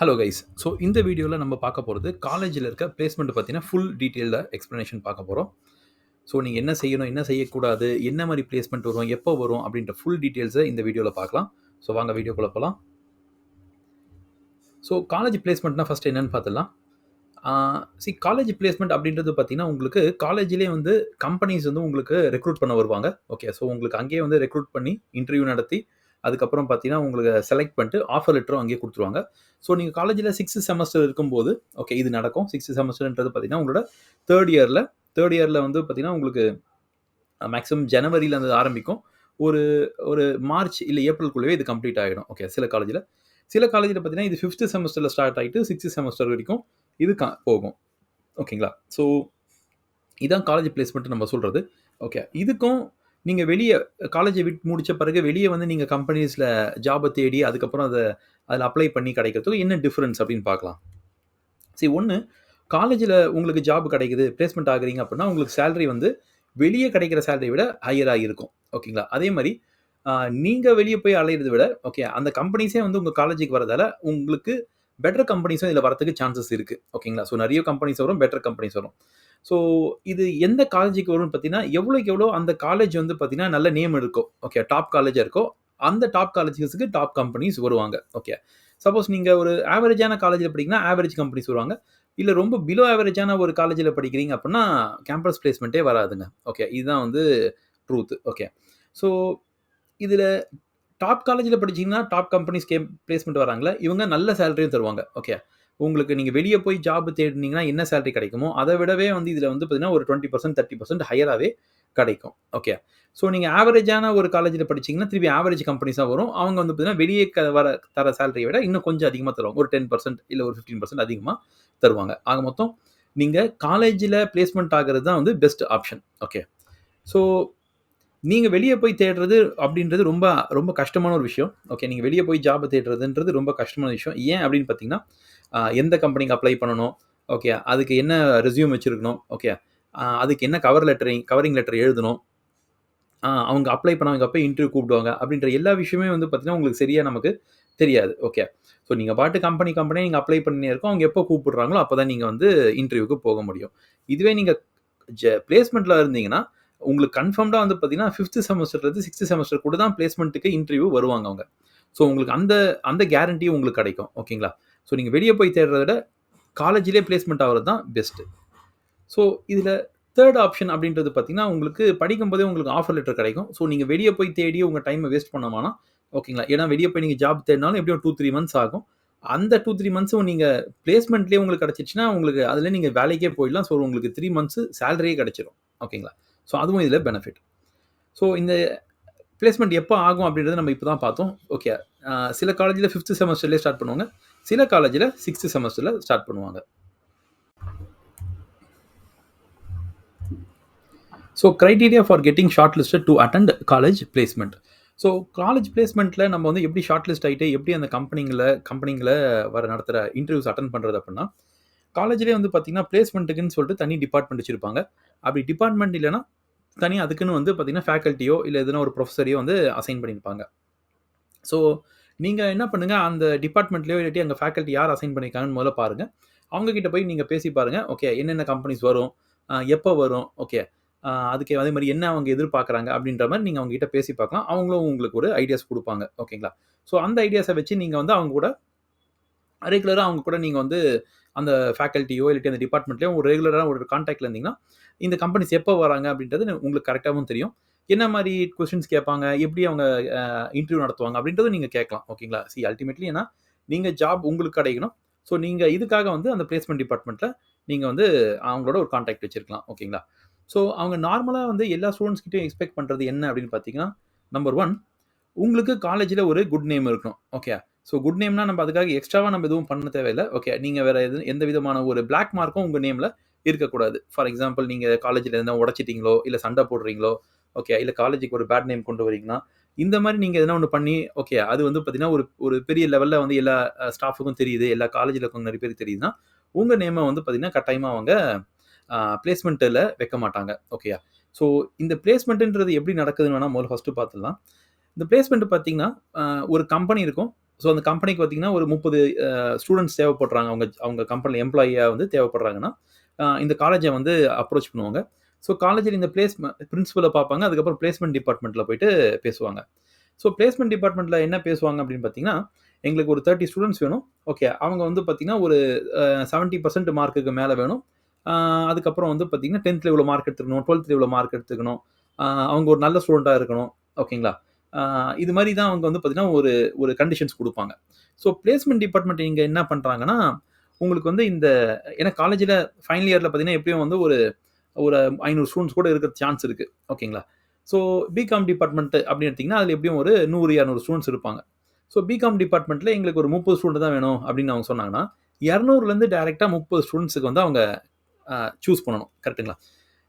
Hello guys. So இந்த வீடியோவில் நம்ம பார்க்க போகிறது காலேஜில் இருக்க பிளேஸ்மெண்ட் பற்றின ஃபுல் டீட்டெயில்டாக எக்ஸ்ப்ளனேஷன் பார்க்க போகிறோம். ஸோ நீங்கள் என்ன செய்யணும், என்ன செய்யக்கூடாது, என்ன மாதிரி பிளேஸ்மெண்ட் வரும், எப்போ வரும் அப்படின்ற ஃபுல் டீட்டெயில்ஸை இந்த வீடியோவில் பார்க்கலாம். ஸோ வாங்க வீடியோக்குள்ளே போகலாம். ஸோ காலேஜ் பிளேஸ்மெண்ட்னா ஃபஸ்ட் என்னன்னு பார்த்துடலாம். காலேஜ் பிளேஸ்மெண்ட் அப்படின்றது பார்த்தீங்கன்னா உங்களுக்கு காலேஜ்லேயே வந்து கம்பெனிஸ் வந்து உங்களுக்கு ரெக்ரூட் பண்ண வருவாங்க. ஓகே, ஸோ உங்களுக்கு அங்கேயே வந்து ரெக்ரூட் பண்ணி இன்டர்வியூ நடத்தி அதுக்கப்புறம் பார்த்தீங்கன்னா உங்களுக்கு செலக்ட் பண்ணிட்டு ஆஃபர் லெட்டரும் அங்கேயே கொடுத்துருவாங்க. ஸோ நீங்கள் காலேஜில் 6th செமஸ்டர் இருக்கும்போது ஓகே இது நடக்கும். 6th செமஸ்டர்ன்றது பார்த்தீங்கன்னா உங்களோட தேர்ட் இயரில் வந்து பார்த்தீங்கன்னா உங்களுக்கு மேக்ஸிமம் ஜனவரியிலேருந்து ஆரம்பிக்கும். ஒரு ஒரு மார்ச் இல்லை ஏப்ரலுக்குள்ளேயே இது கம்ப்ளீட் ஆகிடும். ஓகே, சில காலேஜில் பார்த்தீங்கன்னா இது 5th செமஸ்டரில் ஸ்டார்ட் ஆகிட்டு 6th செமஸ்டர் வரைக்கும் இது போகும். ஓகேங்களா? ஸோ இதான் காலேஜ் பிளேஸ்மெண்ட் நம்ம சொல்கிறது. ஓகே, இதுக்கும் நீங்கள் வெளியே காலேஜை விட்டு முடித்த பிறகு வெளியே வந்து நீங்கள் கம்பெனிஸில் ஜாபை தேடி அதுக்கப்புறம் அதில் அப்ளை பண்ணி கிடைக்கிறதுக்கு என்ன டிஃப்ரென்ஸ் அப்படின்னு பார்க்கலாம். ஒன்று, காலேஜில் உங்களுக்கு ஜாப் கிடைக்குது, பிளேஸ்மெண்ட் ஆகுறீங்க அப்படின்னா உங்களுக்கு சேலரி வந்து வெளியே கிடைக்கிற சேலரியை விட ஹையராக இருக்கும். ஓகேங்களா? அதே மாதிரி நீங்கள் வெளியே போய் அலையிறதை விட ஓகே அந்த கம்பெனிஸே வந்து உங்கள் காலேஜுக்கு வரதால உங்களுக்கு பெட்டர் கம்பெனிஸும் இதில் வரதுக்கு சான்சஸ் இருக்குது. ஓகேங்களா? ஸோ நிறைய கம்பெனிஸ் வரும், பெட்டர் கம்பெனிஸ் வரும். ஸோ இது எந்த காலேஜுக்கு வரும்னு பார்த்தீங்கன்னா எவ்வளோக்கு எவ்வளோ அந்த காலேஜ் வந்து பார்த்தீங்கன்னா நல்ல நேம் இருக்கும். ஓகே, டாப் காலேஜாக இருக்கும். அந்த டாப் காலேஜஸ்க்கு டாப் கம்பெனிஸ் வருவாங்க. ஓகே, சப்போஸ் நீங்கள் ஒரு ஆவரேஜான காலேஜில் படிங்கன்னா ஆவரேஜ் கம்பெனிஸ் வருவாங்க. இல்லை ரொம்ப பிலோ ஆவரேஜான ஒரு காலேஜில் படிக்கிறீங்க அப்படின்னா கேம்பஸ் பிளேஸ்மெண்ட்டே வராதுங்க. ஓகே, இதுதான் வந்து ட்ரூத். ஓகே, ஸோ இதில் டாப் காலேஜில் படிச்சிங்கன்னா டாப் கம்பெனிஸ் பிளேஸ்மெண்ட் வராங்களே இவங்க நல்ல சேலரியும் தருவாங்க. ஓகே, உங்களுக்கு நீங்கள் வெளியே போய் ஜாப் தேடினீங்கன்னா என்ன சேலரி கிடைக்குமோ அதை விடவே வந்து இதில் வந்து பார்த்தீங்கன்னா ஒரு 20% 30% ஹையராகவே கிடைக்கும். ஓகே, ஸோ நீங்கள் ஆவரேஜான ஒரு காலேஜில் படிச்சிங்கன்னா திருப்பி ஆவரேஜ் கம்பெனிஸாக வரும். அவங்க வந்து பார்த்தீங்கன்னா வெளியே தர சேலரியை விட இன்னும் கொஞ்சம் அதிகமாக தருவாங்க. ஒரு 10% இல்லை ஒரு 15% அதிகமாக தருவாங்க. ஆக மொத்தம் நீங்கள் காலேஜில் பிளேஸ்மெண்ட் ஆகிறது தான் வந்து பெஸ்ட் ஆப்ஷன். ஓகே, ஸோ நீங்கள் வெளியே போய் தேடுறது அப்படின்றது ரொம்ப ரொம்ப கஷ்டமான ஒரு விஷயம். ஓகே, நீங்கள் வெளியே போய் ஜாப் தேடுறதுன்றது ரொம்ப கஷ்டமான விஷயம். ஏன் அப்படின்னு பார்த்தீங்கன்னா எந்த கம்பெனிக்கு அப்ளை பண்ணணும், ஓகே அதுக்கு என்ன ரெஸ்யூம் வச்சுருக்கணும், ஓகே அதுக்கு என்ன கவரிங் லெட்டர் எழுதணும், அவங்க அப்ளை பண்ணவங்க அப்போ இன்டர்வியூ கூப்பிடுவாங்க அப்படின்ற எல்லா விஷயமே வந்து பார்த்தீங்கன்னா உங்களுக்கு சரியாக நமக்கு தெரியாது. ஓகே, ஸோ நீங்கள் பாட்டு கம்பெனி நீங்கள் அப்ளை பண்ணி இருக்கோம், அவங்க எப்போ கூப்பிடுறாங்களோ அப்போ தான் நீங்கள் வந்து இன்டர்வியூக்கு போக முடியும். இதுவே நீங்கள் பிளேஸ்மெண்ட்டில் இருந்தீங்கன்னா உங்களுக்கு கன்ஃபார்ம்டாக வந்து பார்த்தீங்கன்னா 5th செமஸ்டர்லேருந்து 6th செமஸ்டர் கூட தான் பிளேஸ்மெண்ட்டுக்கு இன்டர்வியூ வருவாங்க அவங்க. ஸோ உங்களுக்கு அந்த கேரண்டியும் உங்களுக்கு கிடைக்கும். ஓகேங்களா? ஸோ நீங்கள் வெளியே போய் தேடுறத விட காலேஜிலே பிளேஸ்மெண்ட் ஆகிறது தான் பெஸ்ட்டு. ஸோ இதில் தேர்ட் ஆப்ஷன் அப்படின்றது பார்த்தீங்கன்னா உங்களுக்கு படிக்கும்போதே உங்களுக்கு ஆஃபர் லெட்டர் கிடைக்கும். ஸோ நீங்கள் வெளியே போய் தேடி உங்கள் டைமை வேஸ்ட் பண்ண வேணாம். ஓகேங்களா? ஏன்னா வெளியே போய் நீங்கள் ஜாப் தேடினாலும் எப்படியும் 2-3 மந்த்ஸ் ஆகும். அந்த 2-3 மந்த்ஸும் நீங்கள் பிளேஸ்மெண்ட்லேயே உங்களுக்கு கிடச்சிச்சின்னா உங்களுக்கு அதில் நீங்கள் வேலைக்கே போயிடலாம். ஸோ உங்களுக்கு 3 மந்த்ஸ் சேலரியே கிடச்சிரும். ஓகேங்களா? ஸோ அதுவும் இதில் பெனிஃபிட். ஸோ இந்த பிளேஸ்மெண்ட் எப்போ ஆகும் அப்படின்றத நம்ம இப்போ தான் பார்த்தோம். ஓகே, சில காலேஜில் 5th செமஸ்டர்லேயே ஸ்டார்ட் பண்ணுவாங்க, சில காலேஜில் 6th செமஸ்டரில் ஸ்டார்ட் பண்ணுவாங்க. So criteria for getting shortlisted to attend college placement. So college பிளேஸ்மெண்ட்டில் நம்ம வந்து எப்படி ஷார்ட் லிஸ்ட் ஆகிட்டு எப்படி அந்த கம்பெனிங்களை நடத்துகிற இன்டர்வியூஸ் அட்டன் பண்ணுறது அப்படின்னா காலேஜ்லேயே வந்து பார்த்தீங்கன்னா பிளேஸ்மெண்ட்டுக்குன்னு சொல்லிட்டு தனி டிபார்ட்மெண்ட் வச்சுருப்பாங்க. அப்படி டிபார்ட்மெண்ட் இல்லைன்னா தனி அதுக்குன்னு வந்து பார்த்தீங்கன்னா ஃபேக்கல்ட்டியோ இல்லை எதுனா ஒரு ப்ரொஃபஸரையோ வந்து அசைன் பண்ணியிருப்பாங்க. ஸோ நீங்கள் என்ன பண்ணுங்கள், அந்த டிபார்ட்மெண்ட்லேயோ இல்லாட்டி அங்கே ஃபேக்கல்ட்டி யார் அசைன் பண்ணியிருக்காங்கன்னு முதல்ல பாருங்கள். அவங்கக்கிட்ட போய் நீங்கள் பேசி பாருங்கள். ஓகே, என்னென்ன கம்பெனிஸ் வரும், எப்போ வரும், ஓகே அதுக்கு அதே மாதிரி என்ன அவங்க எதிர்பார்க்குறாங்க அப்படின்ற மாதிரி நீங்கள் அவங்ககிட்ட பேசி பார்க்கலாம். அவங்களும் உங்களுக்கு ஒரு ஐடியாஸ் கொடுப்பாங்க. ஓகேங்களா? ஸோ அந்த ஐடியாஸை வச்சு நீங்கள் வந்து அவங்க கூட ரெகுலராக அவங்க கூட நீங்கள் வந்து அந்த ஃபேக்கல்ட்டியோ இல்லாட்டி அந்த டிபார்ட்மெண்ட்லேயோ ஒரு ரெகுலராக ஒரு கான்டாக்டில் இருந்தீங்கன்னா இந்த கம்பெனிஸ் எப்போ வராங்க அப்படின்றது உங்களுக்கு கரெக்டாகவும் தெரியும். என்ன மாதிரி கொஸ்டின்ஸ் கேட்பாங்க, எப்படி அவங்க இன்டர்வியூ நடத்துவாங்க அப்படின்றத நீங்கள் கேட்கலாம். ஓகேங்களா? அல்டிமேட்லி ஏன்னா நீங்கள் ஜாப் உங்களுக்கு கிடைக்கணும். ஸோ நீங்கள் இதுக்காக வந்து அந்த பிளேஸ்மெண்ட் டிபார்ட்மெண்ட்டில் நீங்கள் வந்து அவங்களோட ஒரு கான்டாக்ட் வச்சுருக்கலாம். ஓகேங்களா? ஸோ அவங்க நார்மலாக வந்து எல்லா ஸ்டூடெண்ட்ஸ்கிட்டையும் எக்ஸ்பெக்ட் பண்ணுறது என்ன அப்படின்னு பார்த்தீங்கன்னா, நம்பர் 1 உங்களுக்கு காலேஜில் ஒரு குட் நேம் இருக்கணும். ஓகே, ஸோ குட் நேம்னா நம்ம அதுக்காக எக்ஸ்ட்ராவாக நம்ம எதுவும் பண்ண தேவையில்லை. ஓகே, நீங்கள் வேறு எந்த விதமான ஒரு பிளாக் மார்க்கும் உங்கள் நேமில் இருக்கக்கூடாது. ஃபார் எக்ஸாம்பிள் நீங்கள் காலேஜில் எதனா உடச்சிட்டிங்களோ இல்லை சண்டை போடுறீங்களோ, ஓகே இல்லை காலேஜுக்கு ஒரு பேட் நேம் கொண்டு வரீங்கன்னா இந்த மாதிரி நீங்கள் எதனா ஒன்று பண்ணி ஓகே அது வந்து பார்த்தீங்கன்னா ஒரு பெரிய லெவலில் வந்து எல்லா ஸ்டாஃபுக்கும் தெரியுது, எல்லா காலேஜில் இருக்கவங்க நிறைய பேருக்கு தெரியுதுன்னா உங்கள் நேமை வந்து பார்த்தீங்கன்னா கட்டாயமாக அவங்க பிளேஸ்மெண்ட்டில் வைக்க மாட்டாங்க. ஓகேயா? ஸோ இந்த பிளேஸ்மெண்ட்டுன்றது எப்படி நடக்குதுன்னு வேணால் முதல்ல ஃபஸ்ட்டு பார்த்துடலாம். இந்த பிளேஸ்மெண்ட் பார்த்தீங்கன்னா ஒரு கம்பெனி இருக்கும். ஸோ அந்த கம்பெனிக்கு பார்த்தீங்கன்னா ஒரு 30 ஸ்டூடெண்ட்ஸ் தேவைப்படுறாங்க. அவங்க கம்பெனில எம்ப்ளாயியா வந்து தேவைப்படுறாங்கன்னா, இந்த காலேஜை வந்து அப்ரோச் பண்ணுவாங்க. ஸோ காலேஜில் இந்த பிரின்சிபலை பார்ப்பாங்க. அதுக்கப்புறம் பிளேஸ்மெண்ட் டிபார்ட்மெண்ட்ல போயிட்டு பேசுவாங்க. ஸோ பிளேஸ்மெண்ட் டிபார்ட்மெண்ட்ல என்ன பேசுவாங்க அப்படின்னு பார்த்தீங்கன்னா, எங்களுக்கு ஒரு 30 ஸ்டூடெண்ட்ஸ் வேணும். ஓகே. அவங்க வந்து பார்த்தீங்கன்னா, ஒரு 70% மார்க்குக்கு மேல வேணும். அ அதுக்கப்புறம் வந்து பார்த்தீங்கன்னா, 10த்ல இவ்வளோ மார்க் எடுத்துக்கணும், 12த்ல இவ்வளோ மார்க் எடுத்துக்கணும். அவங்க ஒரு நல்ல ஸ்டூடெண்ட்டா இருக்கணும். ஓகேங்களா? அ இது மாரி தான் அவங்க வந்து பார்த்தீங்கன்னா, ஒரு ஒரு கண்டிஷன்ஸ் குடுப்பாங்க. ஸோ பிளேஸ்மெண்ட் டிபார்ட்மெண்ட் இங்க என்ன பண்றாங்கன்னா, உங்களுக்கு வந்து ஏன்னா காலேஜ்ல ஃபைனல் இயர்ல பார்த்தீங்கன்னா, எப்படியும் வந்து ஒரு ஒரு 500 ஸ்டூடண்ட்ஸ் கூட இருக்க சான்ஸ் இருக்கு. ஓகேங்களா? ஸோ பிகாம் டிபார்ட்மெண்ட் அப்படின்னு எடுத்தீங்கன்னா, அதில எப்படியும் ஒரு 100, 200 ஸ்டூடண்ட்ஸ் இருப்பாங்க. ஸோ பிகாம் டிபார்ட்மெண்ட்ல எங்களுக்கு ஒரு 30 ஸ்டூடண்ட் தான் வேணும் அப்படின்னு அவங்க சொன்னாங்கன்னா, 200லேருந்து டைரக்ட்டா 30 ஸ்டூடண்ட்ஸ்க்கு வந்து அவங்க சூஸ் பண்ணணும். கரெக்ட்டுங்களா?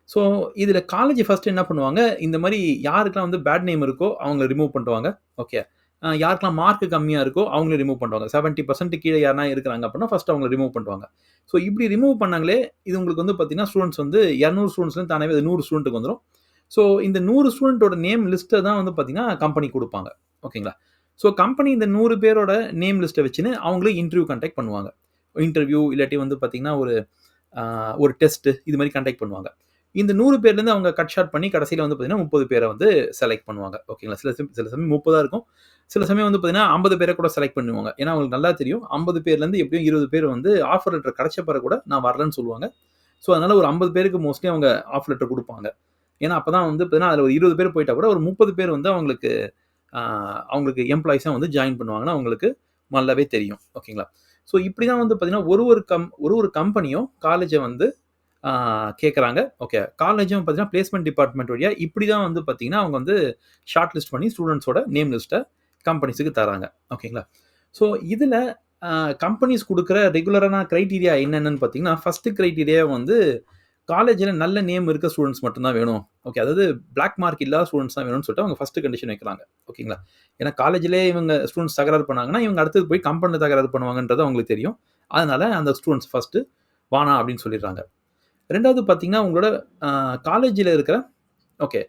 ஸோ இதில காலேஜ் ஃபர்ஸ்ட் என்ன பண்ணுவாங்க, இந்த மாரி யாருக்கெல்லாம் வந்து பேட் நேம் இருக்கோ அவங்கள ரிமூவ் பண்ணுவாங்க. ஓகே. யாருக்கெல்லாம் மார்க் கம்மியா இருக்கோ அவங்கள ரிமூவ் பண்ணுவாங்க. 70% கீழ யாருனா இருக்கிறாங்க அப்படின்னா, ஃபர்ஸ்ட் அவங்கள ரிமூவ் பண்ணுவாங்க. ஸோ இப்படி ரிமூவ் பண்ணாங்களே, இது உங்களுக்கு வந்து பார்த்தீங்கன்னா, ஸ்டூடண்ட்ஸ் வந்து 200 ஸ்டூடண்ட்ஸ்லேருந்து தானாவே அது 100 ஸ்டூடண்ட்க்கு வந்துரும். ஸோ இந்த 100 ஸ்டூடண்ட்டோட நேம் லிஸ்ட்ட தான் வந்து பார்த்தீங்கன்னா, கம்பெனி குடுப்பாங்க. ஓகேங்களா? ஸோ கம்பெனி இந்த 100 பேரோட நேம் லிஸ்ட்ட வச்சுன்னு அவங்களே இன்டர்வியூ கண்டக்ட் பண்ணுவாங்க. இன்டர்வியூ இல்லாட்டி வந்து பார்த்தீங்கன்னா, ஒரு டெஸ்ட் இது மாரி கண்டக்ட் பண்ணுவாங்க. இந்த 100 பேர்லேருந்து அவங்க கட் ஷார்ட் பண்ணி கடைசியில வந்து பார்த்தீங்கன்னா, 30 பேர வந்து செலக்ட் பண்ணுவாங்க. ஓகேங்களா? சில சமயம் 30 இருக்கும். சில சமயம் வந்து பார்த்தீங்கன்னா, 50 பேர கூட செலக்ட் பண்ணுவாங்க. ஏன்னா, அவங்களுக்கு நல்லா தெரியும். 50 பேர்லேருந்து எப்படியும் 20 பேர் வந்து ஆஃபர் லெட்டர் கிடைச்ச பிறகு கூட நான் வரலன்னு சொல்லுவாங்க. ஸோ, அதனால ஒரு 50 பேருக்கு மோஸ்ட்லி அவங்க ஆஃபர் லெட்டர் குடுப்பாங்க. ஏன்னா, அப்பதான் வந்து பார்த்தீங்கன்னா, அதில ஒரு 20 பேர் போயிட்டா கூட ஒரு 30 பேர் வந்து அ அவங்களுக்கு எம்ப்ளாயீஸா வந்து ஜாயின் பண்ணுவாங்கன்னு அவங்களுக்கு நல்லாவே தெரியும். ஓகேங்களா? ஸோ, இப்படி தான் வந்து பார்த்தீங்கன்னா, ஒரு கம்பெனியும் காலேஜ வந்து ஆ கேட்கறாங்க. ஓகே. காலேஜும் பார்த்தீங்கன்னா, பிளேஸ்மென்ட் டிபார்ட்மென்ட் வழியா இப்படி தான் வந்து பார்த்தீங்கன்னா, அவங்க வந்து ஷார்ட் லிஸ்ட் பண்ணி ஸ்டூடண்ட்ஸோட நேம் லிஸ்ட்ட கம்பெனிஸ்க்கு தராங்க. ஓகேங்களா? ஸோ இதில அ கம்பெனிஸ் குடுக்குற ரெகுலரான கிரைட்டீரியா என்னென்னன்னு பார்த்தீங்கன்னா, ஃபர்ஸ்ட் கிரைட்டீரியா வந்து காலேஜ்ல நல்ல நேம் இருக்க ஸ்டூடண்ட்ஸ் மட்டும் தான் வேணும். ஓகே. அதாவது பிளாக் மார்க் இல்லாத ஸ்டூடண்ட்ஸ் தான் வேணும்னு சொல்லிட்டு அவங்க ஃபர்ஸ்ட் கண்டிஷன் வைக்கிறாங்க. ஓகேங்களா? ஏன்னா காலேஜ்லயே இவங்க ஸ்டூடண்ட்ஸ் தகராறு பண்ணாங்கன்னா, இவங்க அடுத்தது போய் கம்பெனில தகராறு பண்ணுவாங்கன்றது அவங்களுக்கு தெரியும். அதனால அந்த ஸ்டூடண்ட்ஸ் ஃபர்ஸ்ட் வேணாம் அப்படின்னு சொல்லிடுறாங்க. 2வது பார்த்தீங்கன்னா, உங்களோட அ காலேஜ்ல இருக்கிற ஓகே.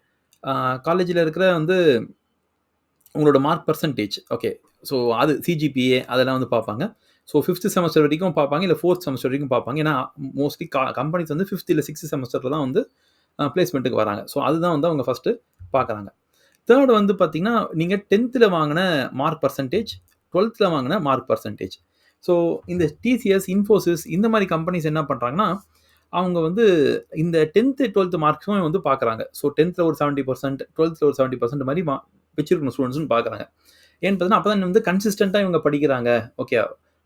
அ காலேஜ்ல இருக்கிற வந்து உங்களோட மார்க் பெர்சன்டேஜ். ஓகே. ஸோ அது சிஜிபிஏ அதெல்லாம் வந்து பார்ப்பாங்க. ஸோ 5த் செமஸ்டர் வரைக்கும் பார்ப்பாங்க. இல்ல 4த் செமஸ்டர் வரைக்கும் பார்ப்பாங்க. ஏன்னா, மோஸ்ட்லி கம்பெனிஸ் வந்து 5த் இல்ல 6த் செமஸ்டர்ல தான் வந்து பிளேஸ்மென்ட்க்கு வராங்க. ஸோ அதுதான் வந்து அவங்க ஃபர்ஸ்ட்டு பார்க்குறாங்க. 3 வந்து பார்த்தீங்கன்னா, நீங்க 10த்ல வாங்குன மார்க் பெர்சன்டேஜ், 12த்ல வாங்குன மார்க் பெர்சன்டேஜ். ஸோ இந்த டிசிஎஸ், இன்ஃபோசிஸ் இந்த மாரி கம்பெனிஸ் என்ன பண்றாங்கன்னா, அவங்க வந்து இந்த 10த், 12த் மார்க்ஸும் வந்து பார்க்குறாங்க. ஸோ 10த்ல ஒரு 70%, 12த்ல ஒரு 70% மாரி வச்சிருக்கணும் ஸ்டூடண்ட்ஸ்ன்னு பார்க்குறாங்க. ஏன்னு பார்த்தீங்கன்னா, அப்பதான் வந்து கன்சிஸ்டன்ட்டா இவங்க படிக்கிறாங்க. ஓகே.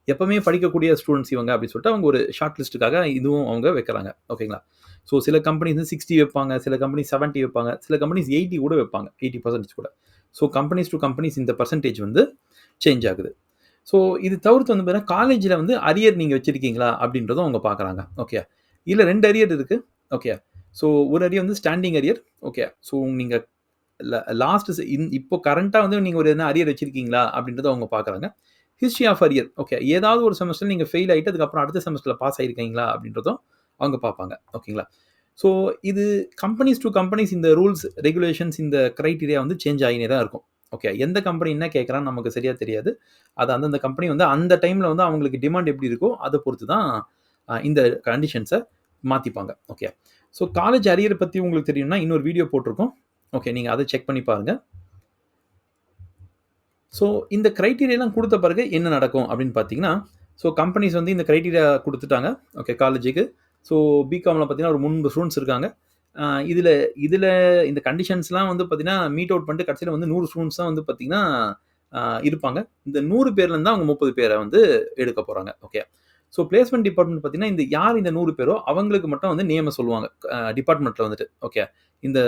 எப்பவுமே படிக்கக்கூடிய ஸ்டூடண்ட்ஸ் இவங்க அப்படின்னு சொல்லிட்டு அவங்க ஒரு ஷார்ட் லிஸ்ட்டுக்காக இதுவும் அவங்க வைக்கிறாங்க. ஓகேங்களா? ஸோ சில கம்பெனிஸ் வந்து 60 வைப்பாங்க. சில கம்பெனிஸ் 70 வைப்பாங்க. சில கம்பெனிஸ் 80 கூட வைப்பாங்க. 80% கூட. ஸோ கம்பெனிஸ் டூ கம்பெனிஸ் இந்த பெர்சன்டேஜ் வந்து சேஞ்ச் ஆகுது. ஸோ இது தவிர்த்து வந்து பார்த்தீங்கன்னா, காலேஜ்ல வந்து அரியர் நீங்க வச்சிருக்கீங்களா? அப்படின்றதும் அவங்க பார்க்குறாங்க. ஓகே. இதுல 2 அரியர் இருக்கு. ஓகே. ஸோ ஒரு அரியர் வந்து ஸ்டாண்டிங் அரியர். ஓகே. ஸோ நீங்க லாஸ்ட் இப்போ கரண்ட்டா வந்து நீங்க ஒரு எதனா அரியர் வச்சிருக்கீங்களா? அப்படின்றத அவங்க பார்க்குறாங்க. History of arrear. ஓகே. ஏதாவது ஒரு செமஸ்டர்ல நீங்க ஃபெயில் ஆயிட்டு, அதுக்கப்புறம் அடுத்த செமஸ்டர்ல பாஸ் ஆயிருக்கீங்களா? அப்படின்றதும் அவங்க பார்ப்பாங்க. ஓகேங்களா? ஸோ இது கம்பெனிஸ் டூ கம்பெனிஸ் இந்த ரூல்ஸ், ரெகுலேஷன்ஸ் இந்த கிரைட்டீரியா வந்து சேஞ்ச் ஆகினே தான் இருக்கும். ஓகே. எந்த கம்பெனி என்ன கேட்குறான்னு நமக்கு சரியா தெரியாது. அது அந்தந்த கம்பெனி வந்து அந்த டைம்ல வந்து அவங்களுக்கு டிமாண்ட் எப்படி இருக்கோ, அத பொறுத்து தான் இந்த conditions மாத்திப்பாங்க. Okay. So college arrear பத்தி உங்களுக்கு தெரியும்னா, இன்னொரு வீடியோ போட்டிருக்கோம். ஓகே. நீங்க அத செக் பண்ணி பாருங்க. ஸோ இந்த கிரைட்டீரியாலாம் குடுத்த பிறகு என்ன நடக்கும் அப்படின்னு பார்த்தீங்கன்னா, ஸோ கம்பெனிஸ் வந்து இந்த கிரைட்டீரியா குடுத்துட்டாங்க. ஓகே காலேஜுக்கு. ஸோ பிகாம்ல பார்த்தீங்கன்னா, ஒரு 300 ஸ்டூடண்ட்ஸ் இருக்காங்க. அ இதுல இதுல இந்த கண்டிஷன்ஸ்லாம் வந்து பார்த்தீங்கன்னா, மீட் அவுட் பண்ணிட்டு கடைசியில வந்து 100 ஸ்டூடண்ட்ஸ் தான் வந்து பார்த்தீங்கன்னா, அ இருப்பாங்க. இந்த 100 பேர்ல தான் அவங்க 30 பேர வந்து எடுக்க போறாங்க. ஓகே. ஸோ பிளேஸ்மென்ட் டிபார்ட்மென்ட் பார்த்தீங்கன்னா, யார் இந்த 100 பேரோ அவங்களுக்கு மட்டும் வந்து நேம சொல்லுவாங்க. டிபார்ட்மென்ட்ல வந்துட்டு. ஓகே. இந்த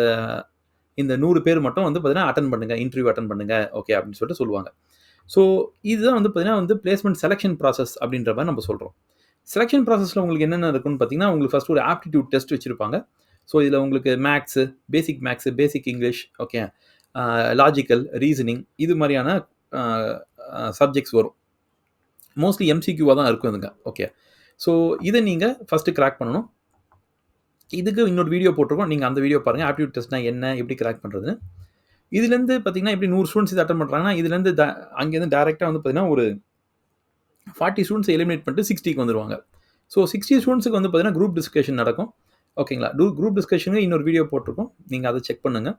இந்த 100 பேர் மட்டும் வந்து பார்த்தீங்கன்னா, அட்டெண்ட் பண்ணுங்க. இன்டர்வியூ அட்டெண்ட் பண்ணுங்க. ஓகே அப்படின்னு சொல்லிட்டு சொல்லுவாங்க. ஸோ இதுதான் வந்து பார்த்தீங்கன்னா வந்து பிளேஸ்மென்ட் செலக்ஷன் ப்ராசஸ் அப்படின்ற மாரி நம்ம சொல்றோம். செலக்ஷன் ப்ராசஸ்ல உங்களுக்கு என்னென்ன இருக்குன்னு பார்த்தீங்கன்னா, உங்களுக்கு ஃபர்ஸ்ட் ஒரு ஆப்டிட்யூட் டெஸ்ட் வச்சிருப்பாங்க. ஸோ இதுல உங்களுக்கு மேத்ஸ், பேசிக் இங்கிலீஷ், ஓகே. லாஜிக்கல், ரீசனிங் இது மாரியான அ அ சப்ஜெக்ட்ஸ் வரும். மோஸ்ட்லி எம்சிக்யூவா தான் இருக்கும் இதுங்க. ஓகே. ஸோ இத நீங்க ஃபர்ஸ்ட் கிராக் பண்ணணும். இதுக்கு இன்னொரு வீடியோ போட்டிருக்கோம். நீங்க அந்த வீடியோ பாருங்க. ஆப்டிட்யூட் டெஸ்ட்னா என்ன? எப்படி கிராக் பண்றதுன்னு. இதுலேருந்து பார்த்தீங்கன்னா எப்படி 100 ஸ்டூடெண்ட்ஸ் இது அட்டெண்ட் பண்ணுறாங்கன்னா, இதுலேருந்து அங்கேருந்து டைரெக்ட்டா வந்து பார்த்தீங்கன்னா, ஒரு 40 ஸ்டூடெண்ட்ஸ எலிமினேட் பண்ணிட்டு 60க்கு வந்துருவாங்க. ஸோ 60 ஸ்டூடெண்ட்ஸ்க்கு வந்து பார்த்தீங்கன்னா, குரூப் டிஸ்கஷன் நடக்கும். ஓகேங்களா? குரூப் டிஸ்கஷனுக்கு இன்னொரு வீடியோ போட்டிருக்கோம். நீங்க அத செக் பண்ணுங்க.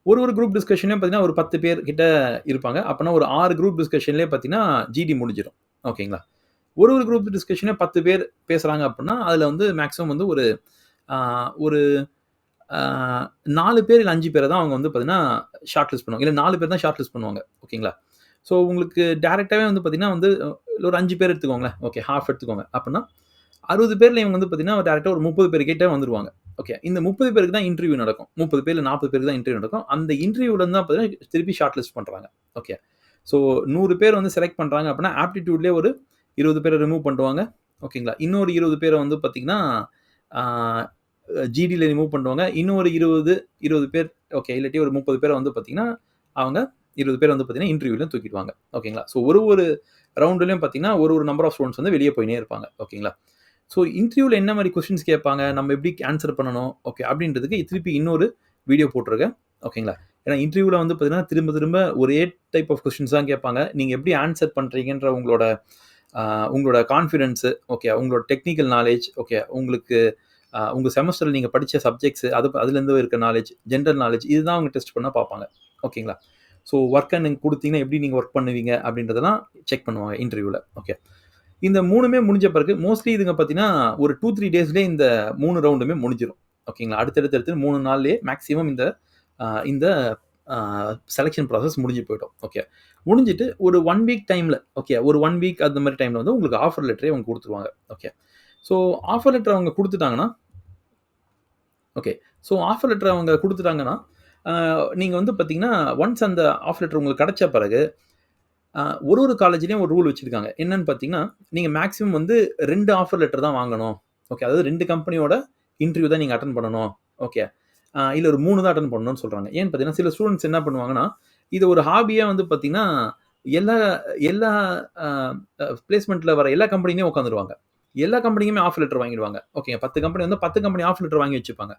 ஒரு குரூப் டிஸ்கஷன்லயும் பார்த்தீங்கன்னா, ஒரு 10 பேர் கிட்ட இருப்பாங்க. அப்பன்னா ஒரு 6 குரூப் டிஸ்கஷன்லயே பார்த்தீங்கன்னா, ஜிடி முடிஞ்சிரும். ஓகேங்களா? ஒரு குரூப் டிஸ்கஷனே 10 பேர் பேசுறாங்க அப்புட்ன்னா, அதுல வந்து மேக்ஸிமம் வந்து ஒரு ஆ ஒரு ஆ 4 பேர் இல்ல 5 பேர தான் அவங்க வந்து பார்த்தீங்கன்னா, ஷார்ட் லிஸ்ட் பண்ணுவாங்க. இல்ல 4 பேர் தான் ஷார்ட் லிஸ்ட் பண்ணுவாங்க. ஓகேங்களா? ஸோ உங்களுக்கு டைரக்ட்டாவே வந்து பார்த்தீங்கன்னா வந்து ஒரு 5 பேர் எடுத்துக்கோங்களேன். ஓகே, ஹால்ஃப் எடுத்துக்கோங்க. அப்பன்னா 60 பேர்ல இவங்க வந்து பார்த்தீங்கன்னா, டைரக்ட்டா ஒரு 30 பேர் கிட்ட வந்துருவாங்க. ஓகே. இந்த 30 பேருக்கு தான் இன்டர்வியூ நடக்கும். 30 பேர் இல்ல 40 பேருக்கு தான் இன்டர்வியூ நடக்கும். அந்த இன்டர்வியூல இருந்து தான் பார்த்தீங்கன்னா, திருப்பி ஷார்ட் லிஸ்ட் பண்றாங்க. ஓகே. ஸோ 100 பேர் வந்து செலக்ட் பண்றாங்க அப்பன்னா, ஆப்டிட்யூட்லயே ஒரு 20 பேர ரிமூவ் பண்ணுவாங்க. ஓகேங்களா? இன்னொரு 20 பேர வந்து பார்த்தீங்கன்னா, ஆ ஜிடில ரிமூவ் பண்ணுவாங்க. இன்னொரு 20 பேர் ஓகே. இல்லாட்டி ஒரு 30 பேர வந்து பார்த்தீங்கன்னா, அவங்க 20 பேர் வந்து பார்த்தீங்கன்னா, இன்டர்வியூல தூக்கிடுவாங்க. ஓகேங்களா? ஸோ ஒரு ரவுண்ட்லயும் பார்த்தீங்கன்னா, ஒரு நம்பர் ஆஃப் ஸ்டூடண்ட்ஸ் வந்து வெளிய போயின்னே இருப்பாங்க. ஓகேங்களா? ஸோ இன்டர்வியூல என்ன மாரி கொஸ்டின்ஸ் கேட்பாங்க? நம்ம எப்படி ஆன்சர் பண்ணணும்? ஓகே. அப்படின்றதுக்கு திருப்பி இன்னொரு வீடியோ போட்டுருக்கேன். ஓகேங்களா? ஏன்னா இன்டர்வியூல வந்து பார்த்தீங்கன்னா, திரும்ப திரும்ப ஒரே டைப் ஆஃப் கொஸ்டின்ஸ் தான் கேட்பாங்க. நீங்க எப்படி ஆன்சர் பண்றீங்கன்ற உங்களோட அ உங்களோட கான்ஃபிடன்ஸ், ஓகே. உங்களோட டெக்னிக்கல் நாலேட்ஜ், ஓகே. உங்களுக்கு உங்க செமஸ்டர்ல நீங்க படிச்ச சப்ஜெக்ட்ஸ் அதுலேருந்து இருக்க நாலேட்ஜ், ஜெனரல் நாலேட்ஜ் இதுதான் அவங்க டெஸ்ட் பண்ண பார்ப்பாங்க. ஓகேங்களா? ஸோ ஒர்க்க நீங்க குடுத்தீங்கன்னா, எப்படி நீங்க ஒர்க் பண்ணுவீங்க? அப்படின்றதெல்லாம் செக் பண்ணுவாங்க இன்டர்வியூல. ஓகே. இந்த 3மே முடிஞ்ச பிறகு மோஸ்ட்லி இதுங்க பார்த்தீங்கன்னா, ஒரு 2, 3 டேஸ்லயே இந்த 3 ரவுண்டுமே முடிஞ்சிரும். ஓகேங்களா? அடுத்து 3 நாள்லயே மேக்ஸிமம் இந்த அ செலக்ஷன் ப்ராசஸ் முடிஞ்சு போயிடும். ஓகே. முடிஞ்சுட்டு ஒரு 1 வீக் டைம்ல ஓகே. ஒரு 1 வீக் அந்த மாரி டைம்ல வந்து உங்களுக்கு ஆஃபர் லெட்டரே அவங்க குடுத்துருவாங்க. ஓகே. ஸோ ஆஃபர் லெட்டர் அவங்க குடுத்துட்டாங்கன்னா ஓகே. ஸோ ஆஃபர் லெட்டர் அவங்க குடுத்துட்டாங்கன்னா, அ நீங்க வந்து பார்த்தீங்கன்னா, ஒன்ஸ் அந்த ஆஃபர் லெட்டர் உங்களுக்கு கிடைச்ச பிறகு, அ ஒரு காலேஜ்லயும் ஒரு ரூல் வச்சிருக்காங்க. என்னன்னு பார்த்தீங்கன்னா, நீங்க மேக்ஸிமம் வந்து 2 ஆஃபர் லெட்டர் தான் வாங்கணும். ஓகே. அதாவது 2 கம்பெனியோட இன்டர்வியூ தான் நீங்க அட்டெண்ட் பண்ணணும். ஓகே. இல்ல ஒரு 3 தான் அட்டெண்ட் பண்ணணும்னு சொல்றாங்க. ஏன்னு பார்த்தீங்கன்னா, சில ஸ்டூடண்ட்ஸ் என்ன பண்ணுவாங்கன்னா, இத ஒரு ஹாபியா வந்து பார்த்தீங்கன்னா, எல்லா எல்லா அ அ பிளேஸ்மென்ட்ல வர எல்லா கம்பெனிலயும் உட்காந்துருவாங்க. எல்லா கம்பெனியுமே ஆஃபர் லெட்டர் வாங்கிடுவாங்க. ஓகேங்க. 10 கம்பெனி வந்து 10 கம்பெனி ஆஃபர் லெட்டர் வாங்கி வச்சுப்பாங்க.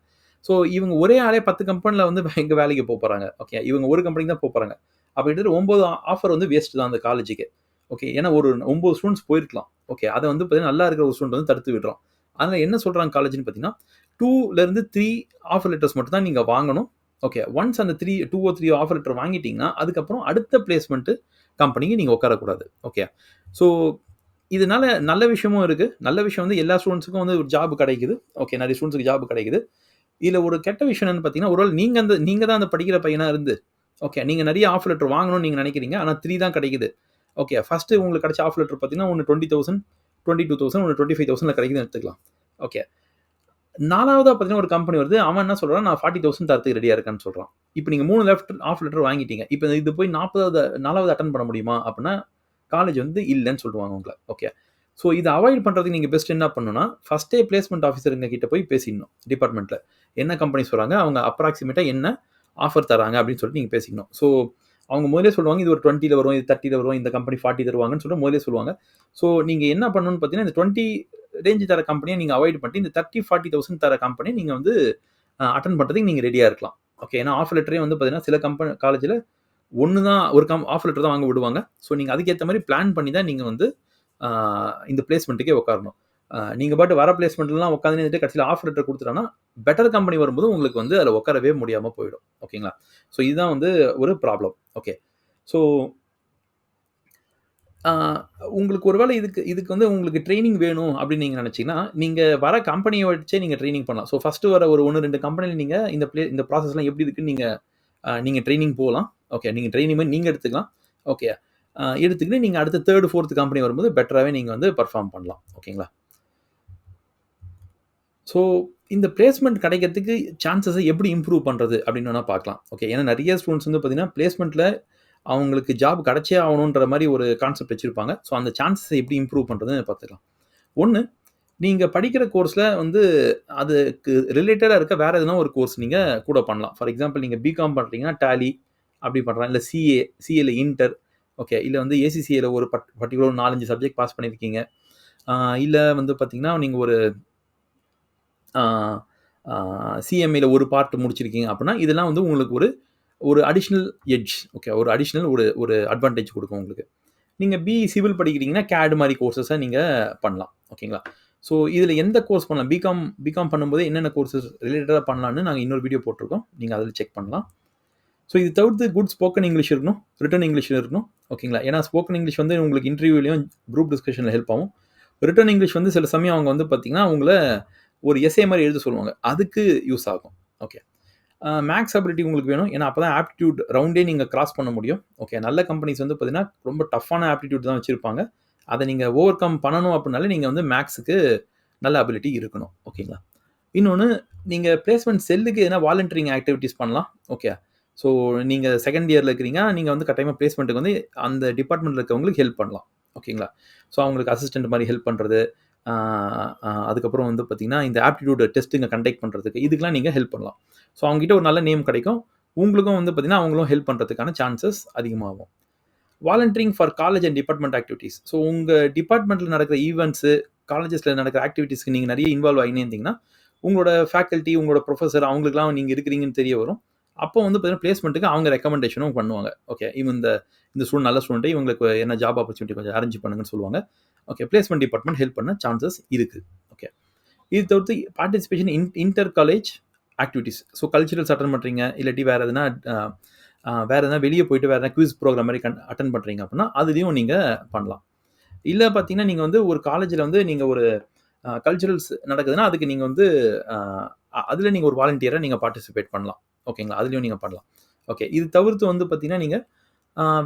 ஸோ இவங்க ஒரே ஆளே 10 கம்பெனில வந்து எங்க வேலைக்கு போறாங்க. ஓகே. இவங்க ஒரு கம்பெனிக்கு தான் போறாங்க. அப்ப கிட்டத்தட்ட 9 ஆஃபர் வந்து வேஸ்ட் தான் அந்த காலேஜுக்கு. ஓகே. ஏன்னா ஒரு 9 ஸ்டூடண்ட்ஸ் போயிருக்கலாம். ஓகே. அத வந்து பார்த்தீங்கன்னா, நல்லா இருக்கிற ஒரு ஸ்டூடண்ட் வந்து தடுத்து விடுறோம். அதனால என்ன சொல்றாங்க காலேஜ்ன்னு பார்த்தீங்கன்னா, 2ல 3 ஆஃபர் லெட்டர்ஸ் மட்டும் தான் நீங்க வாங்கணும். ஓகே. ஒன்ஸ் அந்த 2 3 ஆஃபர் லெட்டர் வாங்கிட்டீங்கன்னா, அதுக்கப்புறம் அடுத்த பிளேஸ்மென்ட் கம்பெனிக்கு நீங்க உட்காரக்கூடாது. ஓகே. ஸோ இதனால நல்ல விஷயமும் இருக்கு. நல்ல விஷயம் வந்து எல்லா ஸ்டூடண்ட்ஸ்க்கும் வந்து ஒரு ஜாப் கிடைக்குது. ஓகே. நெறைய ஸ்டூடண்ட்ஸ்க்கு ஜாப் கிடைக்குது. இதுல ஒரு கெட்ட விஷயம் என்னன்னு பார்த்தீங்கன்னா, ஒரு வேள நீங்க தான் அந்த படிக்கிற பையனா இருந்து, ஓகே. நீங்க நெறைய ஆஃபர் லெட்டர் வாங்கணும்னு நீங்க நெனைக்கிறீங்க. ஆனா 3 தான் கிடைக்குது. ஓகே. ஃபர்ஸ்ட் உங்களுக்கு கிடைச்ச ஆஃபர் லெட்டர் பார்த்தீங்கன்னா, ஒண்ணு 20,000, 22,000 ஒண்ணு 25,000ல கிடைக்குதுன்னு எடுத்துக்கலாம். ஓகே. 4வதா பார்த்தீங்கன்னா, ஒரு கம்பெனி வருது. அவன் என்ன சொல்றான், நான் 40,000 தரதுக்கு ரெடியா இருக்கேன்னு சொல்றான். இப்ப நீங்க 3 ஆஃபர் லெட்டர் வாங்கிட்டீங்க. இப்ப இது போய் 4வது அட்டெண்ட் பண்ண முடியுமா? அப்பன்னா காலேஜ் வந்து இல்லன்னு சொல்லுவாங்க உங்கள. ஓகே. ஸோ இத அவாய்ட் பண்றதுக்கு நீங்க பெஸ்ட் என்ன பண்ணணும்னா, ஃபர்ஸ்ட்டே பிளேஸ்மென்ட் ஆஃபிசருங்க கிட்ட போய் பேசிடணும் டிபார்ட்மென்ட்ல. என்ன கம்பெனிஸ் வராங்க, அவங்க அப்ராக்ஸிமேட்டா என்ன ஆஃபர் தராங்க அப்படின்னு சொல்லிட்டு நீங்க பேசிக்கணும். ஸோ அவங்க முதலே சொல்லுவாங்க, இது ஒரு 20ல வரும், இது 30ல வரும், இந்த கம்பெனி 40 தருவாங்கன்னு சொல்லிட்டு முதலே சொல்லுவாங்க. ஸோ நீங்க என்ன பண்ணணும்னு பார்த்தீங்கன்னா, இந்த 20 ரேஞ்ச் தர கம்பெனிய நீங்க அவாய்ட் பண்ணிட்டு, இந்த 30, 40,000 தர கம்பெனி நீங்க வந்து அட்டெண்ட் பண்றதுக்கு நீங்க ரெடியா இருக்கலாம். ஓகே. ஏன்னா ஆஃபர் லெட்டரே வந்து பார்த்தீங்கன்னா, சில காலேஜ்ல 1 தான் ஒரு ஆஃபர் லெட்டர் தான் வாங்க விடுவாங்க. ஸோ நீங்க அதுக்கேத்த மாரி பிளான் பண்ணி தான் நீங்க வந்து ஆ இந்த பிளேஸ்மென்ட்க்கே உட்காரணும். நீங்க பாட்டு வர பிளேஸ்மென்ட்லலாம் உட்காந்துன்னு இருந்துட்டு கடைசில ஆஃபர் லெட்டர் குடுத்துட்டாங்கன்னா, பெட்டர் கம்பெனி வரும்போது உங்களுக்கு வந்து அதுல உட்காரவே முடியாம போயிடும். ஓகேங்களா? ஸோ இதுதான் வந்து ஒரு ப்ராப்ளம். ஓகே. ஸோ ஆ உங்களுக்கு ஒரு வேளை இதுக்கு வந்து உங்களுக்கு ட்ரெய்னிங் வேணும் அப்படின்னு நீங்க நினைச்சீங்கன்னா, நீங்க வர கம்பெனிய வச்சே நீங்க ட்ரெய்னிங் பண்ணலாம். ஸோ ஃபர்ஸ்ட் வர ஒரு 1, 2 கம்பெனில நீங்க இந்த ப்ராசஸ்லாம் எப்படி இருக்குன்னு நீங்க ட்ரெய்னிங் போலாம். ஓகே. நீங்க ட்ரெய்னிங் மாரி நீங்க எடுத்துக்கலாம். ஓகே. எடுத்துக்கிட்டு நீங்க அடுத்த 3, 4த் கம்பெனி வரும்போது பெட்டராவே நீங்க வந்து பெர்ஃபார்ம் பண்ணலாம். ஓகேங்களா? ஸோ இந்த பிளேஸ்மென்ட் கிடைக்கிறதுக்கு சான்ஸஸ எப்படி இம்ப்ரூவ் பண்றது அப்படின்னு வேணா பார்க்கலாம். ஓகே. ஏன்னா நெறைய ஸ்டூடண்ட்ஸ் வந்து பார்த்தீங்கன்னா, பிளேஸ்மென்ட்ல அவங்களுக்கு ஜாப் கிடைச்சே ஆகணுன்ற மாரி ஒரு கான்செப்ட் வச்சிருப்பாங்க. ஸோ அந்த சான்ஸஸ எப்படி இம்ப்ரூவ் பண்றதுன்னு பார்த்துக்கலாம். 1 நீங்க படிக்கிற கோர்ஸ்ல வந்து அதுக்கு ரிலேட்டடா இருக்க வேற எதனா ஒரு கோர்ஸ் நீங்க கூட பண்ணலாம். ஃபார் எக்ஸாம்பிள் நீங்க பிகாம் பண்றீங்கன்னா, டாலி அப்படி பண்ணலாம். இல்ல சிஏல இன்டர் ஓகே. இல்ல வந்து ஏசிசிஏல ஒரு பர்ட்டிகுலர் 4, 5 சப்ஜெக்ட் பாஸ் பண்ணியிருக்கீங்க. ஆ இல்ல வந்து பார்த்தீங்கன்னா, நீங்க ஒரு ஆ ஆ சிஎம்ஏல ஒரு பார்ட் முடிச்சிருக்கீங்க அப்படின்னா, இதெல்லாம் வந்து உங்களுக்கு ஒரு ஒரு அடிஷ்னல் எட்ஜ். ஓகே. ஒரு அடிஷ்னல் ஒரு அட்வான்டேஜ் குடுக்கும் உங்களுக்கு. நீங்க பிஇ சிவில் படிக்கிறீங்கன்னா, கேட் மாரி கோர்ஸஸ நீங்க பண்ணலாம். ஓகேங்களா? ஸோ இதில எந்த கோர்ஸ் பண்ணலாம்? பிகாம் பண்ணும்போதே என்னென்ன கோர்ஸஸ் ரிலேட்டடா பண்ணலான்னு நாங்க இன்னொரு வீடியோ போட்டுருக்கோம். நீங்க அதில செக் பண்ணலாம். ஸோ இது தவிர்த்து குட் ஸ்போக்கன் இங்கிலீஷ் இருக்கணும். ரிட்டன் இங்கிலீஷ் இருக்கணும். ஓகேங்களா? ஏன்னா ஸ்போக்கன் இங்கிலீஷ் வந்து உங்களுக்கு இன்டர்வியூலயும், குரூப் டிஸ்கஷன்ல ஹெல்ப் ஆகும். ரிட்டன் இங்கிலீஷ் வந்து சில சமயம் அவங்க வந்து பார்த்தீங்கன்னா, உங்கள ஒரு எஸ்ஸே மாரி எழுத சொல்லுவாங்க. அதுக்கு யூஸ் ஆகும். ஓகே. மேக்ஸ் அபிலிட்டி உங்களுக்கு வேணும். ஏன்னா அப்பதான் ஆப்டிட்யூட் ரவுண்டே நீங்க கிராஸ் பண்ண முடியும். ஓகே. நல்ல கம்பெனிஸ் வந்து பார்த்தீங்கன்னா, ரொம்ப டஃப்பான ஆப்டிட்யூட் தான் வச்சிருப்பாங்க. அத நீங்க ஓவர் கம் பண்ணணும் அப்டினாலே நீங்க வந்து மேக்ஸ்க்கு நல்ல அபிலிட்டி இருக்கணும். ஓகேங்களா? இன்னொன்னு நீங்க பிளேஸ்மென்ட் செல்லுக்கு எதனா வாலண்டரிங் ஆக்டிவிட்டீஸ் பண்ணலாம். ஓகே. ஸோ நீங்க 2ண்ட் இயர்ல இருக்கிறீங்க. நீங்க வந்து கட்டாயமா பிளேஸ்மென்ட்க்கு வந்து அந்த டிபார்ட்மென்ட்ல இருக்கவங்களுக்கு ஹெல்ப் பண்ணலாம். ஓகேங்களா? ஸோ அவங்களுக்கு அசிஸ்டன்ட் மாரி ஹெல்ப் பண்றது. ஆ அதுக்கப்புறம் வந்து பார்த்தீங்கன்னா, இந்த ஆப்டிட்யூட் டெஸ்ட்டுங்க கண்டக்ட் பண்றதுக்கு, இதுக்கெல்லாம் நீங்க ஹெல்ப் பண்ணலாம். ஸோ அவங்ககிட்ட ஒரு நல்ல நேம் கிடைக்கும். உங்களுக்கும் வந்து பார்த்தீங்கன்னா, அவங்களும் ஹெல்ப் பண்றதுக்கான சான்சஸ் அதிகமாகும். Volunteering for college and department activities. So உங்க டிபார்ட்மெண்ட்ல நடக்கிற ஈவென்ட்ஸு, காலேஜஸ்ல நடக்கிற ஆக்டிவிட்டீஸ்க்கு நீங்க நெறைய இன்வால்வ் ஆகினே இருந்தீங்கன்னா, உங்களோட ஃபேக்கல்டி, உங்களோட புரொஃபசர் அவங்களுக்கெல்லாம் நீங்க இருக்கிறீங்கன்னு தெரிய வரும். அப்போ வந்து பார்த்தீங்கன்னா, பிளேஸ்மென்ட்க்கு அவங்க ரெக்கமெண்டேஷனும் பண்ணுவாங்க. ஓகே. இவன் இந்த இந்த ஸ்டூடண்ட் நல்ல ஸ்டூடண்ட் இவங்களுக்கு என்ன ஜாப் ஆப்பர்ச்சுனிட்டி கொஞ்சம் அரேஞ்ச் பண்ணுங்கன்னு சொல்லுவாங்க. ஓகே. பிளேஸ்மென்ட் டிபார்ட்மெண்ட் ஹெல்ப் பண்ண சான்சஸ் இருக்கு. ஓகே. இது தவிர்த்து participation inter college activities. So culturals attend பண்றீங்க. இல்லாட்டி வேற எதனா வெளிய போயிட்டு வேற எதனா குவிஸ் ப்ரோகிராம் மாரி அட்டெண்ட் பண்றீங்க அப்படின்னா, அதுலயும் நீங்க பண்ணலாம். இல்ல பார்த்தீங்கன்னா, நீங்க வந்து ஒரு காலேஜ்ல வந்து நீங்க ஒரு கல்ச்சுரல்ஸ் நடக்குதுன்னா, அதுக்கு நீங்க வந்து அ அதுல நீங்க ஒரு வாலண்டியரா நீங்க பார்ட்டிசிபேட் பண்ணலாம். ஓகேங்களா? அதுலயும் நீங்க பண்ணலாம். ஓகே. இது தவிர்த்து வந்து பார்த்தீங்கன்னா, நீங்க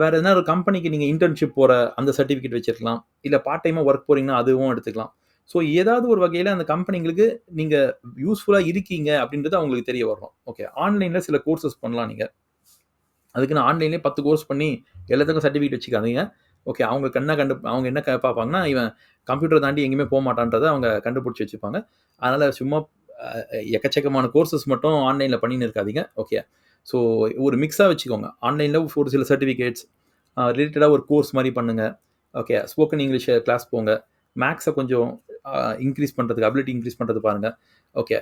வேற எதனா ஒரு கம்பெனிக்கு நீங்க இன்டர்ன்ஷிப் போற அந்த சர்டிஃபிகேட் வச்சிருக்கலாம். இல்ல பார்ட் டைமா வொர்க் போறீங்கன்னா, அதுவும் எடுத்துக்கலாம். ஸோ ஏதாவது ஒரு வகையில அந்த கம்பெனிங்களுக்கு நீங்க யூஸ்ஃபுல்லா இருக்கீங்க அப்படின்றது அவங்களுக்கு தெரிய வரணும். ஓகே. ஆன்லைன்ல சில கோர்சஸ் பண்ணலாம் நீங்க. அதுக்குன்னு ஆன்லைன்லயே 10 கோர்ஸ் பண்ணி எல்லாத்துக்கும் சர்டிஃபிகேட் வச்சுக்காதீங்க. ஓகே. அவங்க என்ன பார்ப்பாங்கன்னா, இவன் கம்ப்யூட்டர தாண்டி எங்கேயுமே போமாட்டான்றத அவங்க கண்டுபிடிச்சு வச்சுப்பாங்க. அதனால சும்மா அ எக்கச்சக்கமான கோர்சஸ் மட்டும் ஆன்லைன்ல பண்ணின்னு இருக்காதீங்க. ஓகே. ஸோ ஒரு மிக்ஸா வச்சுக்கோங்க. ஆன்லைன்ல ஒரு சில சர்டிஃபிகேட்ஸ் ரிலேட்டடா ஒரு கோர்ஸ் மாரி பண்ணுங்க. ஓகே. ஸ்போக்கன் இங்கிலீஷ் கிளாஸ் போங்க. மேக்ஸ கொஞ்சம் அ இன்கிரீஸ் பண்றதுக்கு அபிலிட்டி இன்கிரீஸ் பண்றது பாருங்க. ஓகே.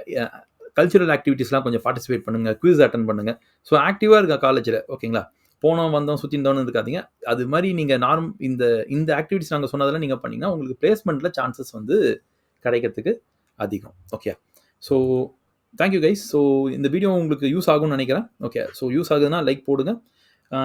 கல்ச்சுரல் ஆக்டிவிட்டீஸ்லாம் கொஞ்சம் பார்ட்டிசிபேட் பண்ணுங்க. குவிஸ் அட்டெண்ட் பண்ணுங்க. ஸோ ஆக்டிவா இருங்க காலேஜ்ல. ஓகேங்களா? போனோம், வந்தோம், சுத்தியிருந்தோம்னு இருக்காதீங்க. அது மாரி நீங்க இந்த இந்த ஆக்டிவிட்டீஸ் நாங்க சொன்னதெல்லாம் நீங்க பண்ணீங்கன்னா, உங்களுக்கு பிளேஸ்மென்ட்ல சான்சஸ் வந்து கிடைக்கிறதுக்கு அதிகம். Okay. So thank you guys. So இந்த வீடியோ உங்களுக்கு யூஸ் ஆகும்னு நெனைக்கிறேன். ஓகே. ஸோ யூஸ் ஆகுதுன்னா லைக் போடுங்க.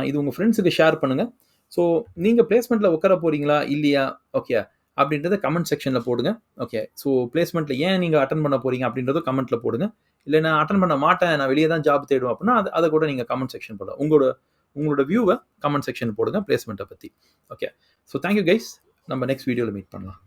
இது உங்க ஃப்ரெண்ட்ஸுக்கு ஷேர் பண்ணுங்க. ஸோ நீங்க பிளேஸ்மென்ட்ல உட்கார போறீங்களா? இல்லையா? ஓகே. அப்படின்றத கமெண்ட் செக்ஷன்ல போடுங்க. ஓகே. ஸோ பிளேஸ்மென்ட்ல ஏன் நீங்க அட்டெண்ட் பண்ண போறீங்க அப்படின்றதும் கமெண்ட்ல போடுங்க. இல்ல நான் அட்டெண்ட் பண்ண மாட்டேன். நான் வெளிய தான் ஜாப் தேடுவேன் அப்படின்னா, அத கூட நீங்க கமெண்ட் செக்ஷன் போடலாம். உங்களோட உங்களோட வியூவ கமெண்ட் செக்ஷன் போடுங்க பிளேஸ்மென்ட்ட பத்தி. Okay. So thank you guys. நம்ம நெக்ஸ்ட் வீடியோல மீட் பண்ணலாம்.